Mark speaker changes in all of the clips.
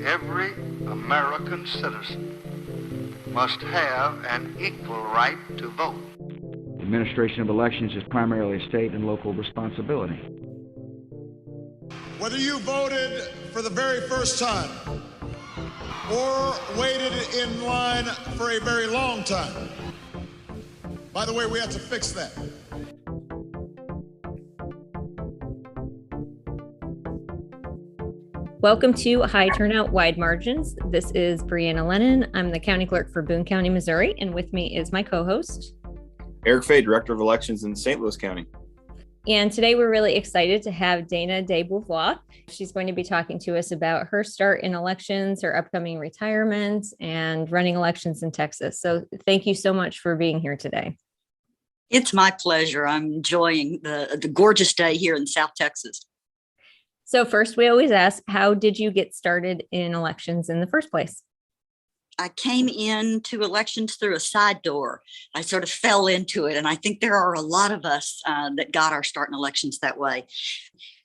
Speaker 1: every American citizen must have an equal right to vote.
Speaker 2: The administration of elections is primarily a state and local responsibility.
Speaker 3: Whether you voted for the very first time or waited in line for a very long time, by the way, we have to fix that.
Speaker 4: Welcome to High Turnout, Wide Margins. This is Brianna Lennon. I'm the county clerk for Boone County, Missouri, and with me is my co-host,
Speaker 5: Eric Fay, Director of Elections in St. Louis County.
Speaker 4: And today we're really excited to have Dana DeBeauvoir. She's going to be talking to us about her start in elections, her upcoming retirement, and running elections in Texas. So thank you so much for being here today.
Speaker 6: It's my pleasure. I'm enjoying the gorgeous day here in South Texas.
Speaker 4: So first, we always ask, how did you get started in elections in the first place?
Speaker 6: I came into elections through a side door. I sort of fell into it. And I think there are a lot of us that got our start in elections that way.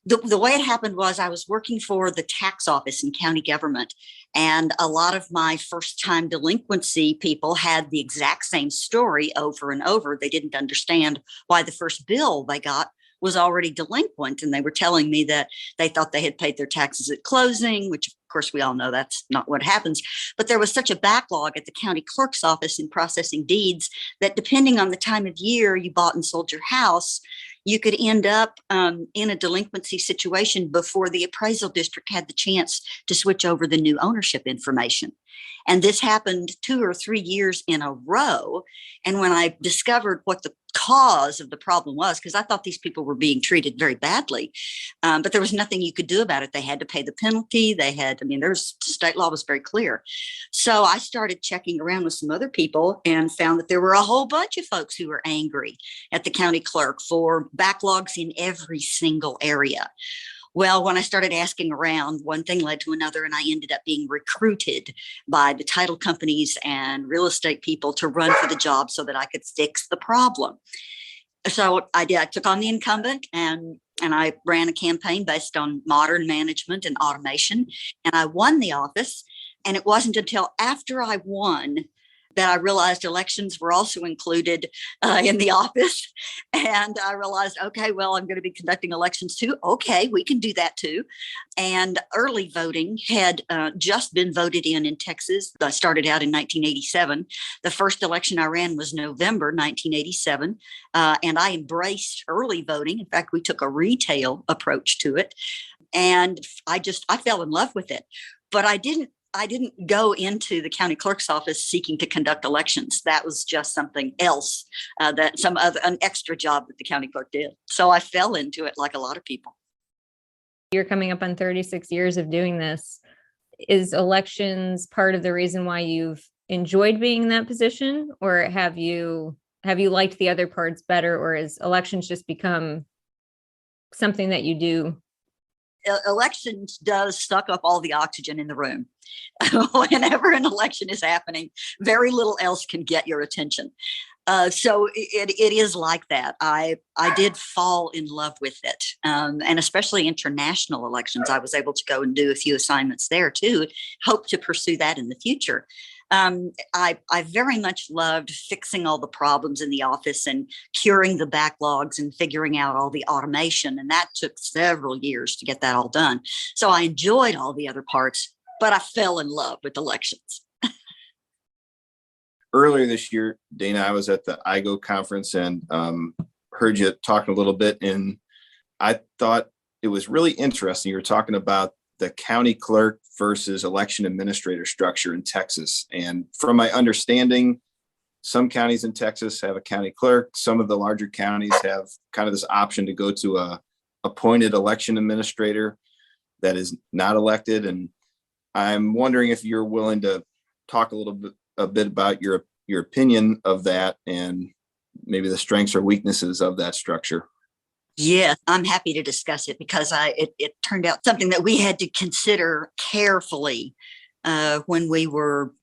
Speaker 6: The way it happened was I was working for the tax office in county government. And a lot of my first time delinquency people had the exact same story over and over. They didn't understand why the first bill they got was already delinquent. And they were telling me that they thought they had paid their taxes at closing, which of course we all know that's not what happens. But there was such a backlog at the county clerk's office in processing deeds that depending on the time of year you bought and sold your house, you could end up in a delinquency situation before the appraisal district had the chance to switch over the new ownership information. And this happened 2 or 3 years in a row. And when I discovered what the cause of the problem was, because I thought these people were being treated very badly, but there was nothing you could do about it. They had to pay the penalty. There's state law was very clear. So I started checking around with some other people and found that there were a whole bunch of folks who were angry at the county clerk for backlogs in every single area. Well, when I started asking around, one thing led to another, and I ended up being recruited by the title companies and real estate people to run for the job so that I could fix the problem. So I did. I took on the incumbent and I ran a campaign based on modern management and automation, and I won the office. And it wasn't until after I won that I realized elections were also included in the office. And I realized, okay, well, I'm going to be conducting elections too. Okay, we can do that too. And early voting had just been voted in Texas. I started out in 1987. The first election I ran was November 1987. And I embraced early voting. In fact, we took a retail approach to it. And I fell in love with it. But I didn't go into the county clerk's office seeking to conduct elections. That was just something else, an extra job that the county clerk did. So I fell into it like a lot of people.
Speaker 4: You're coming up on 36 years of doing this. Is elections part of the reason why you've enjoyed being in that position, or have you liked the other parts better, or has elections just become something that you do?
Speaker 6: Elections does suck up all the oxygen in the room. Whenever an election is happening, very little else can get your attention. So it is like that. I did fall in love with it. And especially international elections, I was able to go and do a few assignments there too. Hope to pursue that in the future. I very much loved fixing all the problems in the office and curing the backlogs and figuring out all the automation. And that took several years to get that all done. So I enjoyed all the other parts, but I fell in love with elections.
Speaker 5: Earlier this year, Dana, I was at the IGO conference and heard you talking a little bit. And I thought it was really interesting. You were talking about the county clerk versus election administrator structure in Texas. And from my understanding, some counties in Texas have a county clerk. Some of the larger counties have kind of this option to go to a appointed election administrator that is not elected. And I'm wondering if you're willing to talk a bit about your opinion of that and maybe the strengths or weaknesses of that structure.
Speaker 6: Yeah, I'm happy to discuss it because it turned out something that we had to consider carefully when we were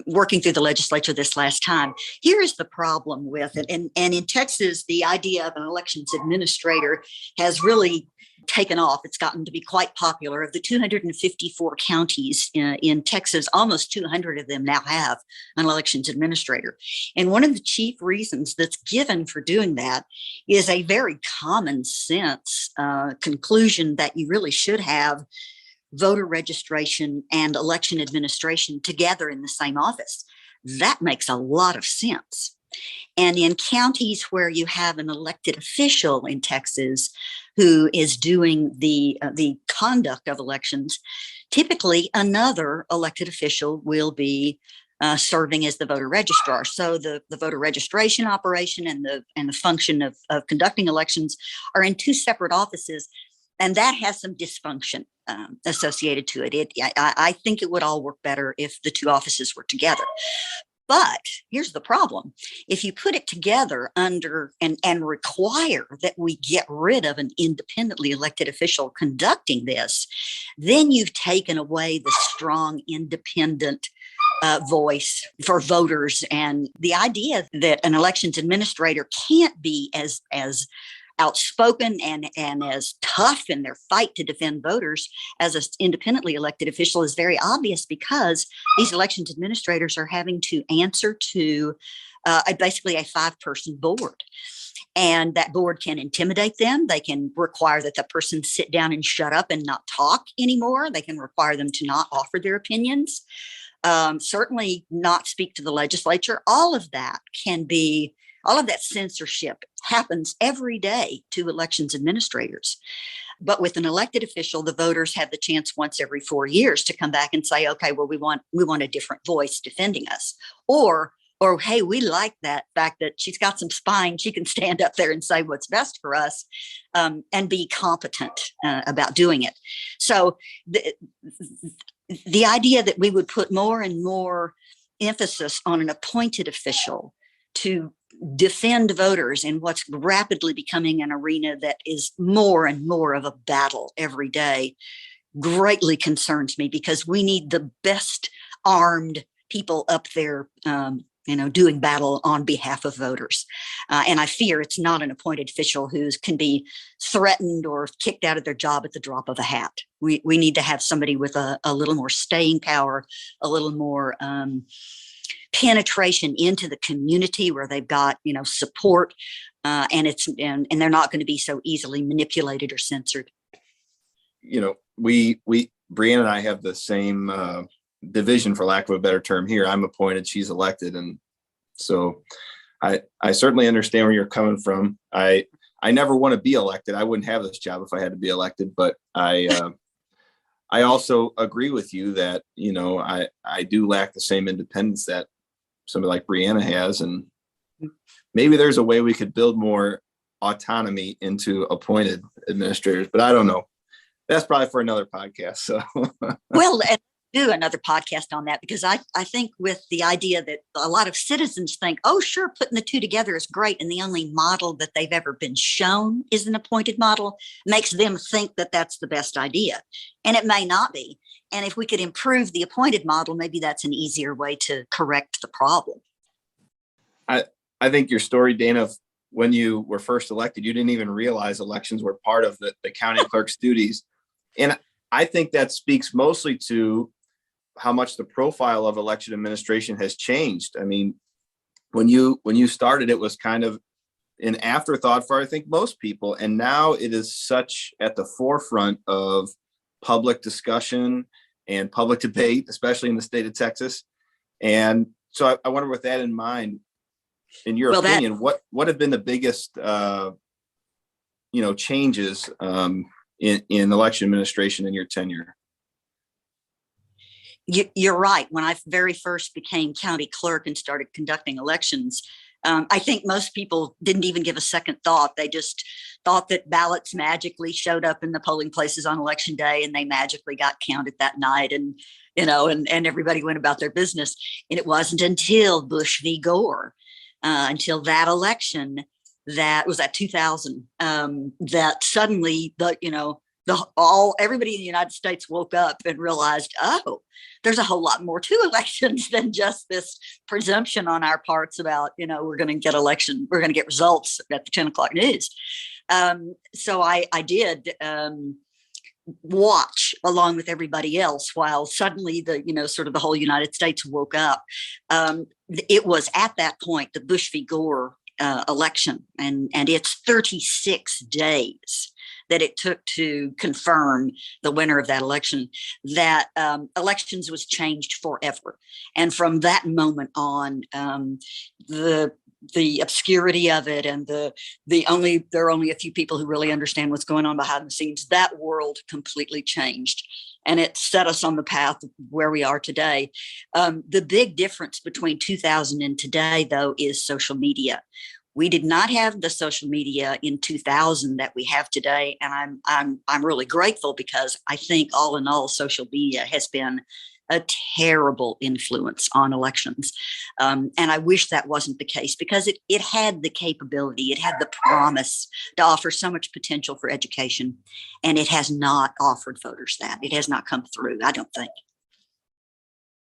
Speaker 6: working through the legislature this last time. Here is the problem with it. And in Texas, the idea of an elections administrator has really taken off. It's gotten to be quite popular. Of the 254 counties in Texas, almost 200 of them now have an elections administrator. And one of the chief reasons that's given for doing that is a very common sense conclusion that you really should have voter registration and election administration together in the same office. That makes a lot of sense. And in counties where you have an elected official in Texas who is doing the conduct of elections, typically another elected official will be serving as the voter registrar. So the voter registration operation and the function of conducting elections are in two separate offices, and that has some dysfunction associated to it. I think it would all work better if the two offices were together. But here's the problem. If you put it together under and require that we get rid of an independently elected official conducting this, then you've taken away the strong independent voice for voters. And the idea that an elections administrator can't be as outspoken and as tough in their fight to defend voters as an independently elected official is very obvious, because these elections administrators are having to answer to basically a 5-person board. And that board can intimidate them. They can require that the person sit down and shut up and not talk anymore. They can require them to not offer their opinions, certainly not speak to the legislature. All of that censorship happens every day to elections administrators. But with an elected official, the voters have the chance once every 4 years to come back and say, okay, well, we want a different voice defending us. Or, hey, we like that fact that she's got some spine. She can stand up there and say what's best for us, and be competent about doing it. So the idea that we would put more and more emphasis on an appointed official to defend voters in what's rapidly becoming an arena that is more and more of a battle every day greatly concerns me, because we need the best armed people up there, doing battle on behalf of voters. And I fear it's not an appointed official who can be threatened or kicked out of their job at the drop of a hat. We need to have somebody with a little more staying power, a little more penetration into the community where they've got support, and they're not going to be so easily manipulated or censored.
Speaker 5: We Brianna and I have the same division, for lack of a better term. Here I'm appointed, she's elected, and so I certainly understand where you're coming from. I never want to be elected. I wouldn't have this job if I had to be elected, but I also agree with you that I do lack the same independence that somebody like Brianna has, and maybe there's a way we could build more autonomy into appointed administrators, but I don't know. That's probably for another podcast. So,
Speaker 6: well, do another podcast on that, because I think with the idea that a lot of citizens think, oh, sure, putting the two together is great, and the only model that they've ever been shown is an appointed model, makes them think that that's the best idea, and it may not be. And if we could improve the appointed model, maybe that's an easier way to correct the problem.
Speaker 5: I think your story, Dana, when you were first elected, you didn't even realize elections were part of the county clerk's duties. And I think that speaks mostly to how much the profile of election administration has changed. I mean, when you started, it was kind of an afterthought for, I think, most people. And now it is such at the forefront of public discussion and public debate, especially in the state of Texas. And so I wonder, with that in mind, in your opinion, what have been the biggest, changes in election administration in your tenure?
Speaker 6: You're right. When I very first became county clerk and started conducting elections, I think most people didn't even give a second thought. They just thought that ballots magically showed up in the polling places on election day, and they magically got counted that night, and everybody went about their business. And it wasn't until Bush v. Gore, until that election, that was at 2000, that suddenly everybody in the United States woke up and realized, oh, there's a whole lot more to elections than just this presumption on our parts about, we're going to get results at the 10 o'clock news. So I did watch along with everybody else while suddenly sort of the whole United States woke up. It was at that point the Bush v. Gore election, and it's 36 days that it took to confirm the winner of that election, that elections was changed forever. And from that moment on, the obscurity of it, and there are only a few people who really understand what's going on behind the scenes, that world completely changed. And it set us on the path where we are today. The big difference between 2000 and today, though, is social media. We did not have the social media in 2000 that we have today, and I'm really grateful, because I think all in all, social media has been a terrible influence on elections. And I wish that wasn't the case, because it had the capability, it had the promise to offer so much potential for education, and it has not offered voters that. It has not come through, I don't think.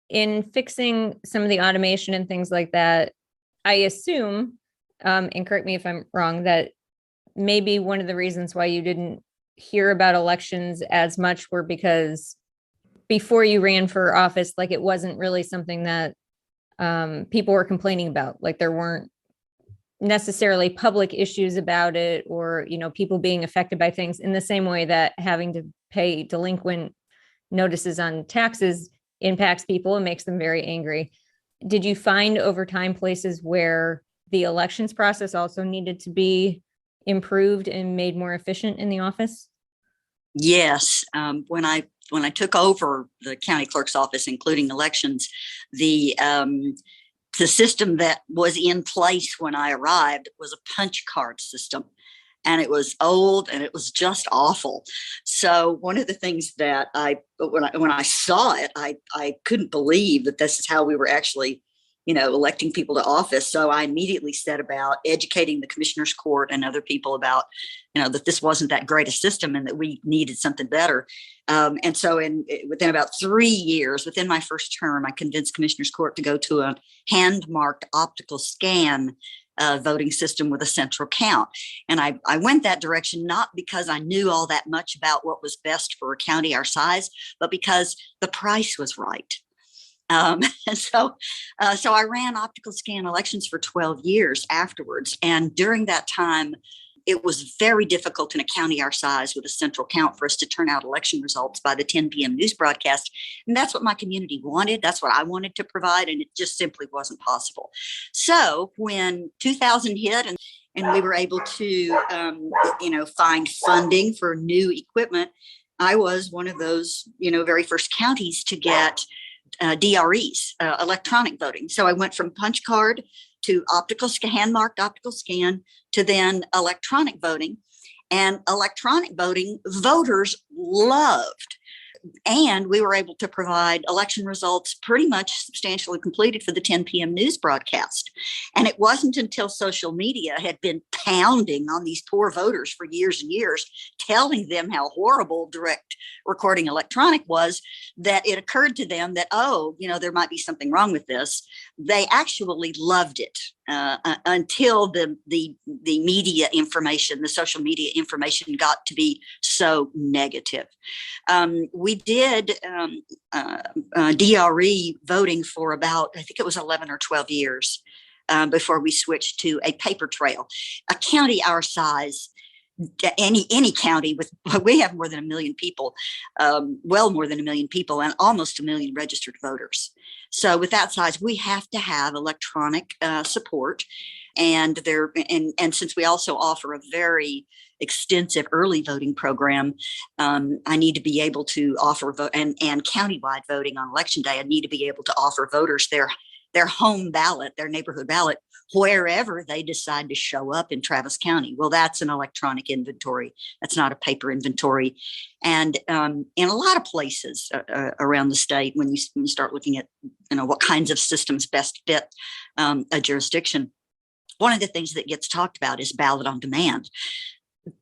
Speaker 4: In fixing some of the automation and things like that, I assume, and correct me if I'm wrong, that maybe one of the reasons why you didn't hear about elections as much were because before you ran for office, like, it wasn't really something that people were complaining about. Like, there weren't necessarily public issues about it, or, people being affected by things in the same way that having to pay delinquent notices on taxes impacts people and makes them very angry. Did you find over time places where the elections process also needed to be improved and made more efficient in the office?
Speaker 6: Yes. When I took over the county clerk's office, including elections, the system that was in place when I arrived was a punch card system, and it was old and it was just awful. So one of the things that when I saw it, I couldn't believe that this is how we were actually electing people to office. So I immediately set about educating the commissioner's court and other people about, that this wasn't that great a system and that we needed something better. And so within about 3 years, within my first term, I convinced commissioner's court to go to a hand-marked optical scan voting system with a central count. And I went that direction, not because I knew all that much about what was best for a county our size, but because the price was right. And so I ran optical scan elections for 12 years afterwards. And during that time, it was very difficult in a county our size with a central count for us to turn out election results by the 10 p.m. news broadcast. And that's what my community wanted. That's what I wanted to provide. And it just simply wasn't possible. So when 2000 hit and we were able to, find funding for new equipment, I was one of those, very first counties to get DREs, electronic voting. So I went from punch card to hand-marked optical scan to then electronic voting. And electronic voting, voters loved. And we were able to provide election results pretty much substantially completed for the 10 p.m. news broadcast. And it wasn't until social media had been pounding on these poor voters for years and years, telling them how horrible direct recording electronic was, that it occurred to them that, there might be something wrong with this. They actually loved it until the media information, the social media information got to be so negative. We did DRE voting for about, I think it was 11 or 12 years before we switched to a paper trail. A county our size, any county we have more than 1 million people, well more than 1 million people, and almost 1 million registered voters. So with that size, we have to have electronic support, and since we also offer a very extensive early voting program, I need to be able to offer vote and countywide voting on election day. I need to be able to offer voters their home ballot, their neighborhood ballot, wherever they decide to show up in Travis County. Well, that's an electronic inventory. That's not a paper inventory. And in a lot of places around the state, when you start looking at what kinds of systems best fit a jurisdiction, one of the things that gets talked about is ballot on demand.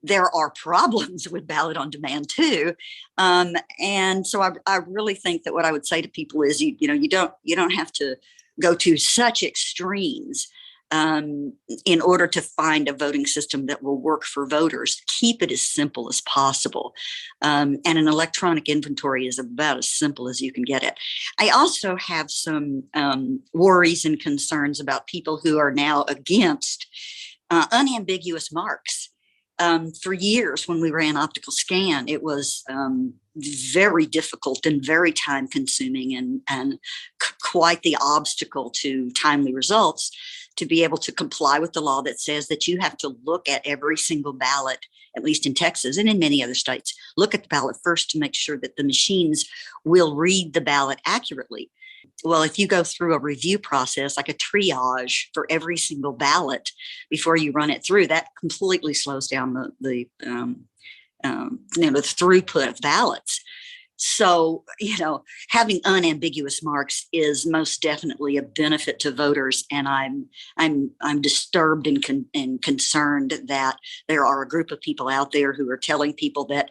Speaker 6: There are problems with ballot on demand too, and so I really think that what I would say to people is you don't have to go to such extremes in order to find a voting system that will work for voters, keep it as simple as possible. And an electronic inventory is about as simple as you can get it. I also have some worries and concerns about people who are now against unambiguous marks. For years, when we ran optical scan, it was very difficult and very time consuming and quite the obstacle to timely results to be able to comply with the law that says that you have to look at every single ballot, at least in Texas and in many other states, look at the ballot first to make sure that the machines will read the ballot accurately. Well, if you go through a review process, like a triage for every single ballot before you run it through, that completely slows down the throughput of ballots. So, having unambiguous marks is most definitely a benefit to voters, and I'm disturbed and concerned that there are a group of people out there who are telling people that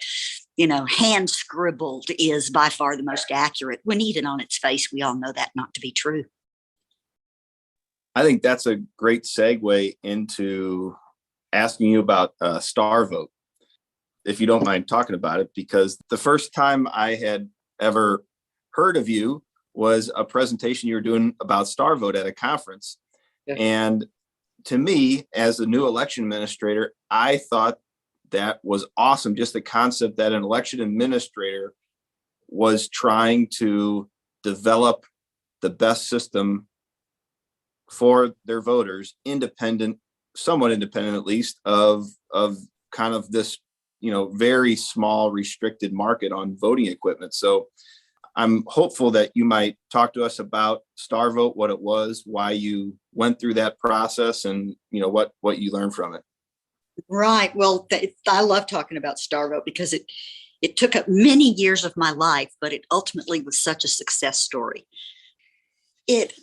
Speaker 6: hand scribbled is by far the most accurate, when even on its face, we all know that not to be true.
Speaker 5: I think that's a great segue into asking you about Star Vote, if you don't mind talking about it, because the first time I had ever heard of you was a presentation you were doing about Star Vote at a conference. Yeah. And to me, as a new election administrator, I thought that was awesome. Just the concept that an election administrator was trying to develop the best system for their voters, somewhat independent at least, of kind of this very small restricted market on voting equipment. So I'm hopeful that you might talk to us about Star Vote, what it was, why you went through that process, and what you learned from it.
Speaker 6: Right. Well, I love talking about Star Vote because it took up many years of my life, but it ultimately was such a success story. It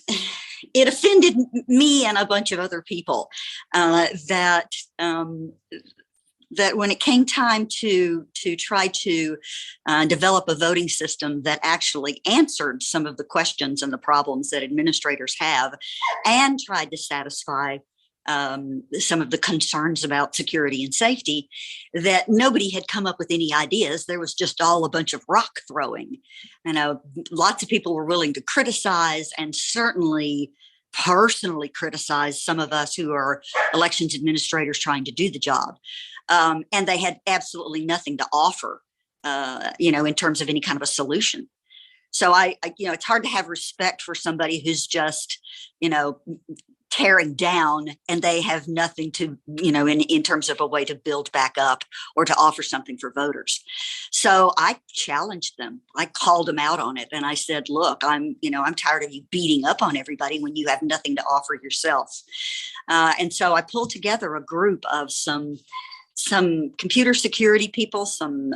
Speaker 6: offended me and a bunch of other people that when it came time to try to develop a voting system that actually answered some of the questions and the problems that administrators have, and tried to satisfy some of the concerns about security and safety, that nobody had come up with any ideas. There was just all a bunch of rock throwing. Lots of people were willing to criticize, and certainly personally criticize some of us who are elections administrators trying to do the job. And they had absolutely nothing to offer, in terms of any kind of a solution. So it's hard to have respect for somebody who's just, tearing down, and they have nothing to, in terms of a way to build back up or to offer something for voters. So I challenged them. I called them out on it. And I said, look, I'm tired of you beating up on everybody when you have nothing to offer yourself. And so I pulled together a group of some computer security people, some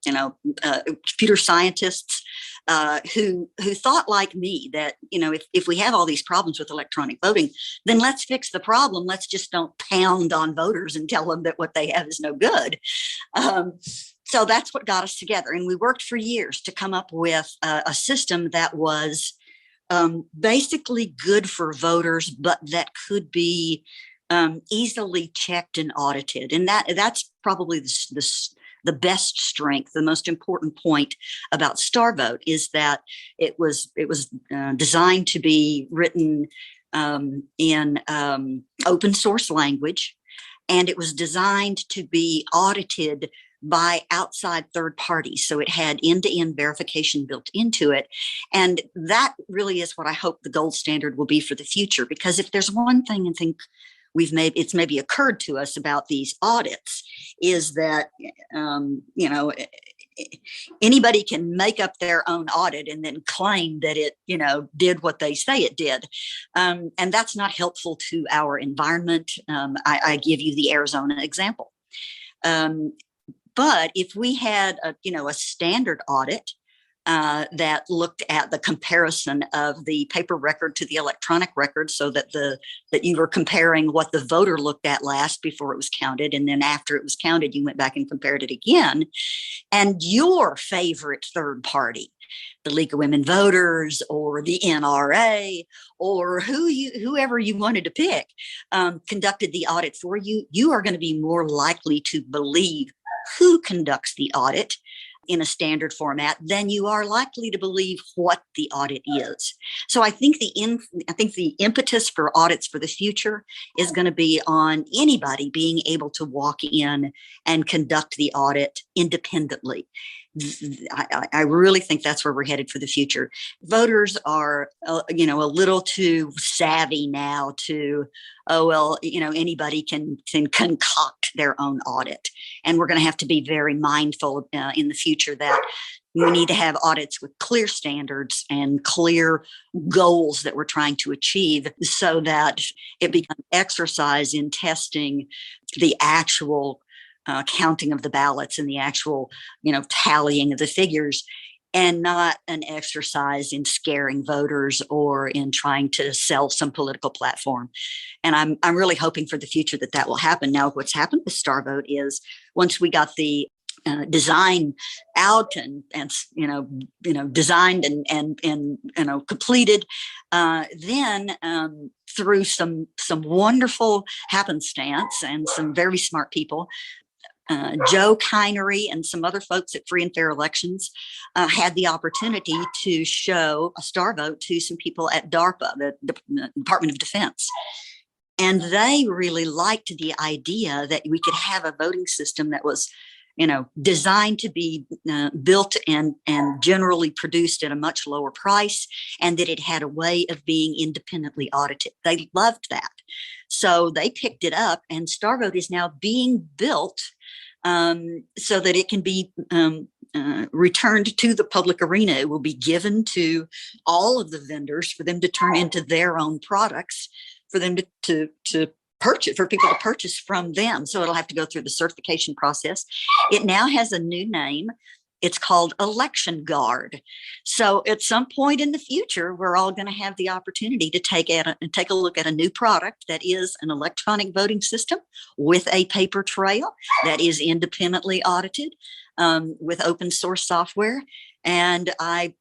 Speaker 6: computer scientists who thought like me that if we have all these problems with electronic voting, then let's fix the problem. Let's just don't pound on voters and tell them that what they have is no good. So that's what got us together, and we worked for years to come up with a system that was basically good for voters, but that could be easily checked and audited. And that's probably the best strength. The most important point about Star Vote is that it was designed to be written in open source language, and it was designed to be audited by outside third parties. So it had end-to-end verification built into it. And that really is what I hope the gold standard will be for the future. Because if there's one thing I think it's maybe occurred to us about these audits, is that, anybody can make up their own audit and then claim that it, did what they say it did. And that's not helpful to our environment. I give you the Arizona example. But if we had a standard audit that looked at the comparison of the paper record to the electronic record, so that you were comparing what the voter looked at last before it was counted, and then after it was counted, you went back and compared it again, and your favorite third party the League of Women Voters or the NRA or whoever you wanted to pick conducted the audit for you, you are going to be more likely to believe who conducts the audit in a standard format than you are likely to believe what the audit is. So I think the impetus for audits for the future is going to be on anybody being able to walk in and conduct the audit independently. I really think that's where we're headed for the future. Voters are, a little too savvy now to, anybody can concoct their own audit. And we're going to have to be very mindful in the future that we need to have audits with clear standards and clear goals that we're trying to achieve so that it becomes exercise in testing the actual counting of the ballots and the actual, tallying of the figures, and not an exercise in scaring voters or in trying to sell some political platform. And I'm really hoping for the future that will happen. Now, what's happened with Star Vote is once we got the design out and designed and completed, then through some wonderful happenstance and some very smart people, Joe Kinery and some other folks at Free and Fair Elections had the opportunity to show a Star Vote to some people at DARPA, the Department of Defense. And they really liked the idea that we could have a voting system that was, designed to be built and generally produced at a much lower price, and that it had a way of being independently audited. They loved that. So they picked it up, and Star Vote is now being built so that it can be returned to the public arena. It will be given to all of the vendors for them to turn into their own products, for them to purchase, for people to purchase from them. So it'll have to go through the certification process. It now has a new name. It's called Election Guard. So at some point in the future, we're all going to have the opportunity to take a look at a new product that is an electronic voting system with a paper trail that is independently audited with open source software. And I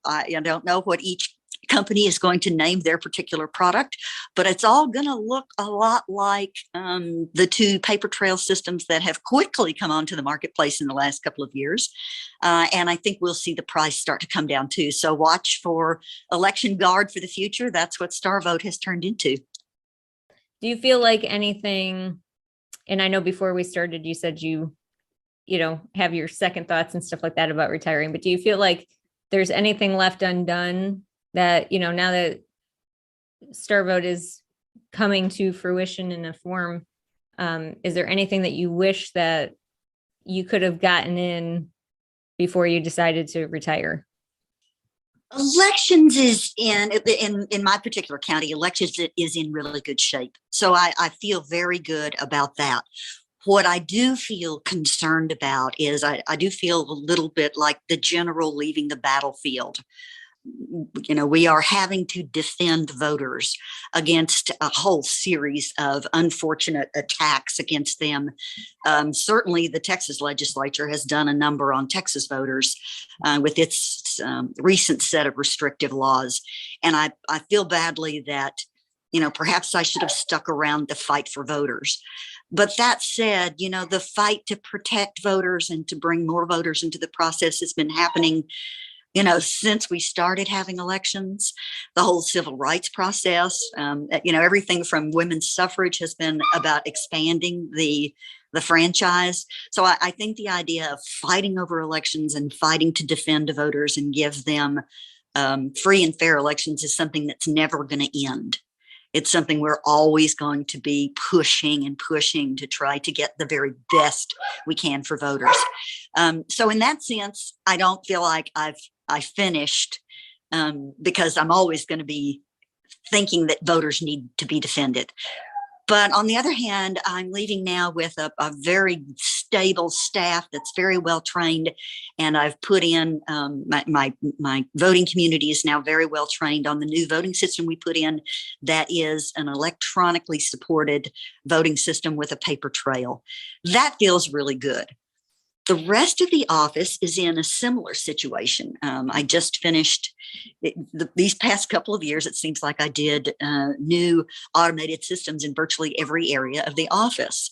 Speaker 6: don't know what each company is going to name their particular product, but it's all going to look a lot like the two paper trail systems that have quickly come onto the marketplace in the last couple of years. And I think we'll see the price start to come down too. So watch for Election Guard for the future. That's what Star Vote has turned into.
Speaker 4: Do you feel like anything, and I know before we started, you said you have your second thoughts and stuff like that about retiring, but do you feel like there's anything left undone that, now that Star Vote is coming to fruition in a form, is there anything that you wish that you could have gotten in before you decided to retire?
Speaker 6: Elections is in my particular county, elections is in really good shape. So I feel very good about that. What I do feel concerned about is I do feel a little bit like the general leaving the battlefield. We are having to defend voters against a whole series of unfortunate attacks against them. Certainly, the Texas legislature has done a number on Texas voters with its recent set of restrictive laws. And I feel badly that, perhaps I should have stuck around to fight for voters. But that said, the fight to protect voters and to bring more voters into the process has been happening since we started having elections. The whole civil rights process, everything from women's suffrage has been about expanding the franchise. So I think the idea of fighting over elections and fighting to defend voters and give them free and fair elections is something that's never going to end. It's something we're always going to be pushing to try to get the very best we can for voters. So in that sense, I don't feel like I finished because I'm always going to be thinking that voters need to be defended. But on the other hand, I'm leaving now with a very stable staff that's very well trained. And I've put in my voting community is now very well trained on the new voting system we put in. That is an electronically supported voting system with a paper trail. That feels really good. The rest of the office is in a similar situation. I just finished these past couple of years. It seems like I did new automated systems in virtually every area of the office.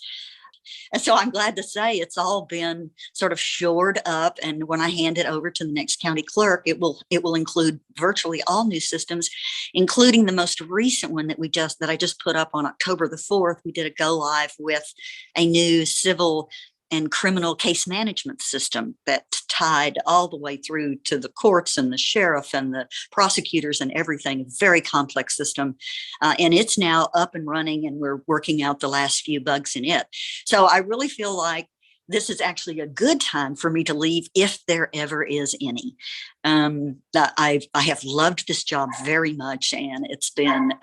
Speaker 6: And so I'm glad to say it's all been sort of shored up. And when I hand it over to the next county clerk, it will include virtually all new systems, including the most recent one that I just put up on October the 4th. We did a go live with a new civil and criminal case management system that tied all the way through to the courts and the sheriff and the prosecutors and everything. A very complex system. And it's now up and running, and we're working out the last few bugs in it. So I really feel like this is actually a good time for me to leave if there ever is any. I have loved this job very much, and it's been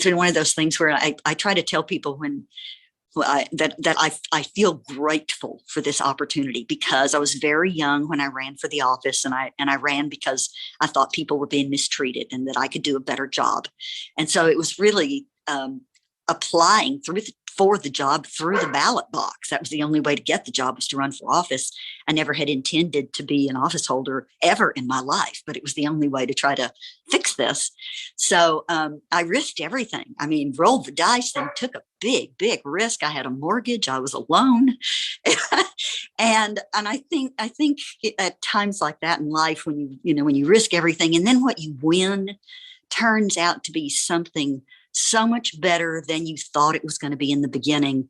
Speaker 6: one of those things where I try to tell people that I feel grateful for this opportunity, because I was very young when I ran for the office, and I ran because I thought people were being mistreated and that I could do a better job. And so it was really applying for the job through the ballot box. That was the only way to get the job, was to run for office. I never had intended to be an office holder ever in my life, but it was the only way to try to fix this. So I risked everything. I mean, rolled the dice and took a big risk. I had a mortgage. I was alone. and I think at times like that in life, when you risk everything, and then what you win turns out to be something so much better than you thought it was going to be in the beginning.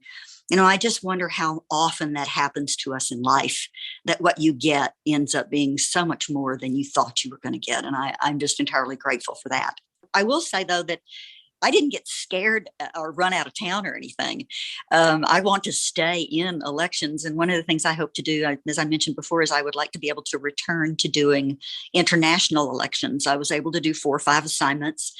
Speaker 6: I just wonder how often that happens to us in life, that what you get ends up being so much more than you thought you were going to get. And I'm just entirely grateful for that. I will say, though, that I didn't get scared or run out of town or anything. I want to stay in elections. And one of the things I hope to do, as I mentioned before, is I would like to be able to return to doing international elections. I was able to do 4 or 5 assignments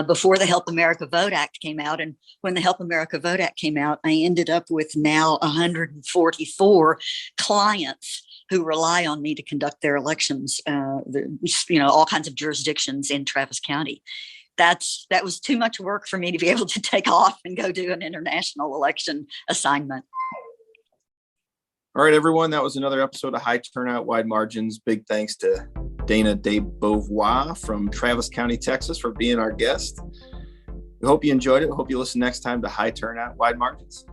Speaker 6: before the Help America Vote Act came out. And when the Help America Vote Act came out, I ended up with now 144 clients who rely on me to conduct their elections, all kinds of jurisdictions in Travis County. That was too much work for me to be able to take off and go do an international election assignment.
Speaker 5: All right, everyone, that was another episode of High Turnout, Wide Margins. Big thanks to Dana DeBeauvoir from Travis County, Texas, for being our guest. We hope you enjoyed it. We hope you listen next time to High Turnout, Wide Margins.